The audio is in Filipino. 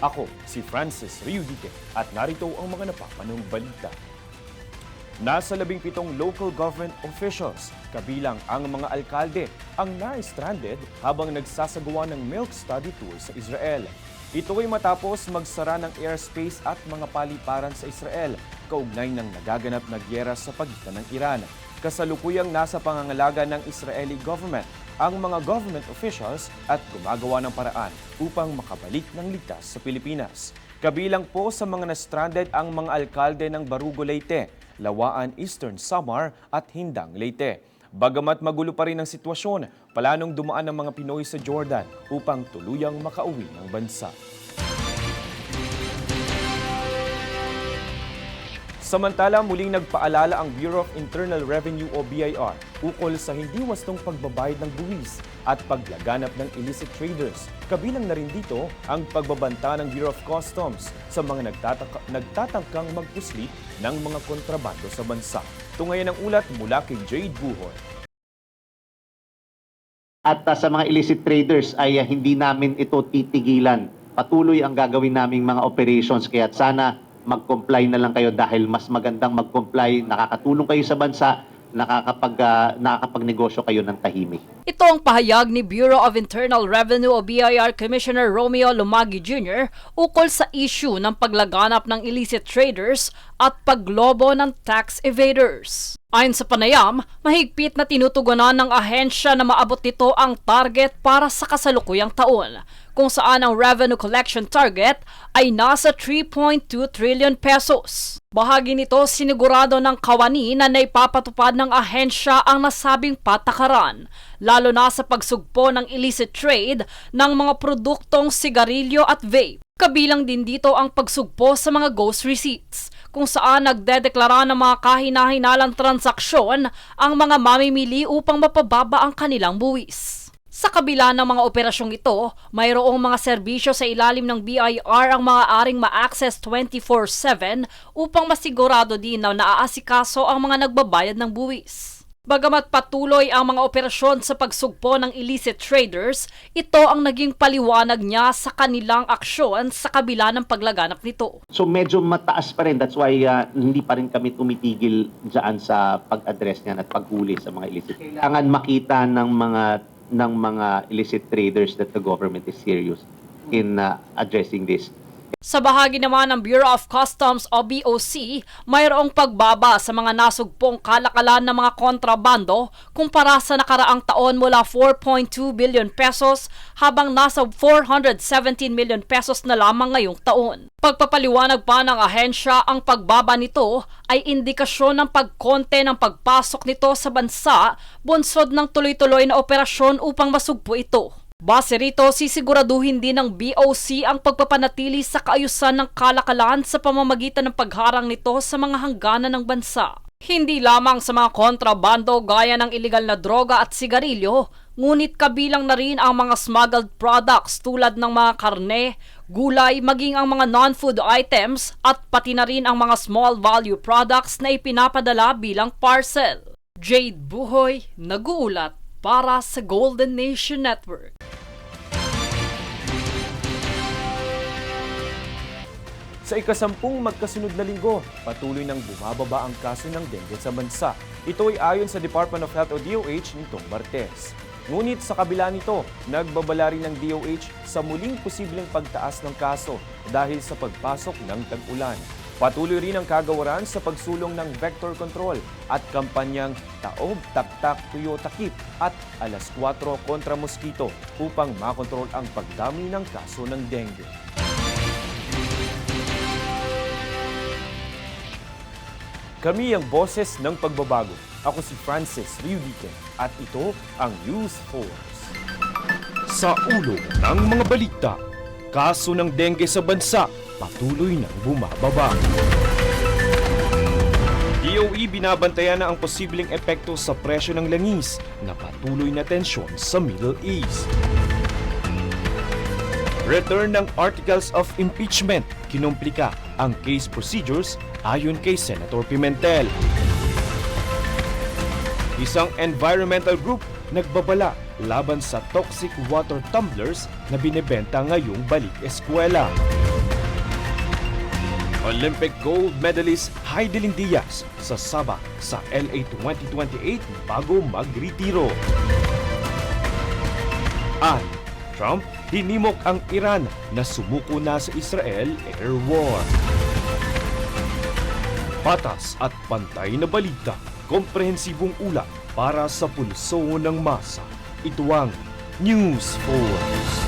Ako si Francis Riudique at narito ang mga napapanong balita. Nasa 17 local government officials, kabilang ang mga alkalde, ang na-stranded habang nagsasagawa ng milk study tour sa Israel. Ito ay matapos magsara ng airspace at mga paliparan sa Israel, kaugnay ng nagaganap na gyera sa pagitan ng Iran. Kasalukuyang nasa pangangalaga ng Israeli government ang mga government officials at gumagawa ng paraan upang makabalik ng ligtas sa Pilipinas. Kabilang po sa mga na-stranded ang mga alkalde ng Barugo, Leyte, Lawaan, Eastern Samar at Hindang, Leyte. Bagamat magulo pa rin ang sitwasyon, planong dumaan ng mga Pinoy sa Jordan upang tuluyang makauwi ng bansa. Samantala, muling nagpaalala ang Bureau of Internal Revenue o BIR ukol sa hindi wastong pagbabayad ng buwis at paglaganap ng illicit traders. Kabilang na rin dito ang pagbabanta ng Bureau of Customs sa mga nagtatangkang magpuslit ng mga kontrabando sa bansa. Tungayan ang ulat mula kay Jade Buhoy. At sa mga illicit traders ay hindi namin ito titigilan. Patuloy ang gagawin naming mga operations, kaya sana mag-comply na lang kayo dahil mas magandang mag-comply, nakakatulong kayo sa bansa, nakakapagnegosyo kayo ng tahimik. Ito ang pahayag ni Bureau of Internal Revenue o BIR Commissioner Romeo Lumagi Jr. ukol sa issue ng paglaganap ng illicit traders at paglobo ng tax evaders. Ayon sa panayam, mahigpit na tinutugunan ng ahensya na maabot nito ang target para sa kasalukuyang taon, kung saan ang revenue collection target ay nasa 3.2 trillion pesos. Bahagi nito sinigurado ng kawani na naipapatupad ng ahensya ang nasabing patakaran, lalo na sa pagsugpo ng illicit trade ng mga produktong sigarilyo at vape. Kabilang din dito ang pagsugpo sa mga ghost receipts, kung saan nagdedeklara ng mga kahina-hinalang transaksyon ang mga mamimili upang mapababa ang kanilang buwis. Sa kabila ng mga operasyong ito, mayroong mga serbisyo sa ilalim ng BIR ang maaaring ma-access 24/7 upang masigurado din na naaasikaso ang mga nagbabayad ng buwis. Bagamat patuloy ang mga operasyon sa pagsugpo ng illicit traders, ito ang naging paliwanag niya sa kanilang aksyon sa kabila ng paglaganap nito. So medyo mataas pa rin, that's why hindi pa rin kami tumitigil dyan sa pag-address niyan at paghuli sa mga illicit. Kailangan makita ng mga illicit traders that the government is serious in addressing this. Sa bahagi naman ng Bureau of Customs o BOC, mayroong pagbaba sa mga nasugpong kalakalan ng mga kontrabando kumpara sa nakaraang taon mula 4.2 billion pesos habang nasa 417 million pesos na lamang ngayong taon. Pagpapaliwanag pa ng ahensya, ang pagbaba nito ay indikasyon ng pagkonte ng pagpasok nito sa bansa, bunsod ng tuloy-tuloy na operasyon upang masugpo ito. Base rito, sisiguraduhin din ng BOC ang pagpapanatili sa kaayusan ng kalakalan sa pamamagitan ng pagharang nito sa mga hangganan ng bansa. Hindi lamang sa mga kontrabando gaya ng iligal na droga at sigarilyo, ngunit kabilang na rin ang mga smuggled products tulad ng mga karne, gulay, maging ang mga non-food items at pati na rin ang mga small value products na ipinapadala bilang parcel. Jade Buhoy, nag-uulat para sa Golden Nation Network. Sa ikasampung magkasunod na linggo, patuloy nang bumababa ang kaso ng dengue sa bansa. Ito ay ayon sa Department of Health o DOH nitong Martes. Ngunit sa kabila nito, nagbabala rin ng DOH sa muling posibleng pagtaas ng kaso dahil sa pagpasok ng tag-ulan. Patuloy rin ang kagawaran sa pagsulong ng vector control at kampanyang Taob, Taktak, Tuyo, Takip at Alas 4 kontra Mosquito upang makontrol ang pagdami ng kaso ng dengue. Kami ang boses ng pagbabago. Ako si Francis Riudique at ito ang News Force. Sa ulo ng mga balita, kaso ng dengue sa bansa patuloy nang bumababa. DOE binabantayan na ang posibleng epekto sa presyo ng langis na patuloy na tensyon sa Middle East. Return ng Articles of Impeachment, kinumplika ang case procedures ayon kay Senator Pimentel. Isang environmental group nagbabala laban sa toxic water tumblers na binebenta ngayong balik eskwela. Olympic gold medalist Heidelin Diaz sasaba sa LA 2028 bago magretiro. At Trump hinimok ang Iran na sumuko na sa Israel air war. Patas at pantay na balita, komprehensibong ulat para sa pulso ng masa. Ito ang News Force.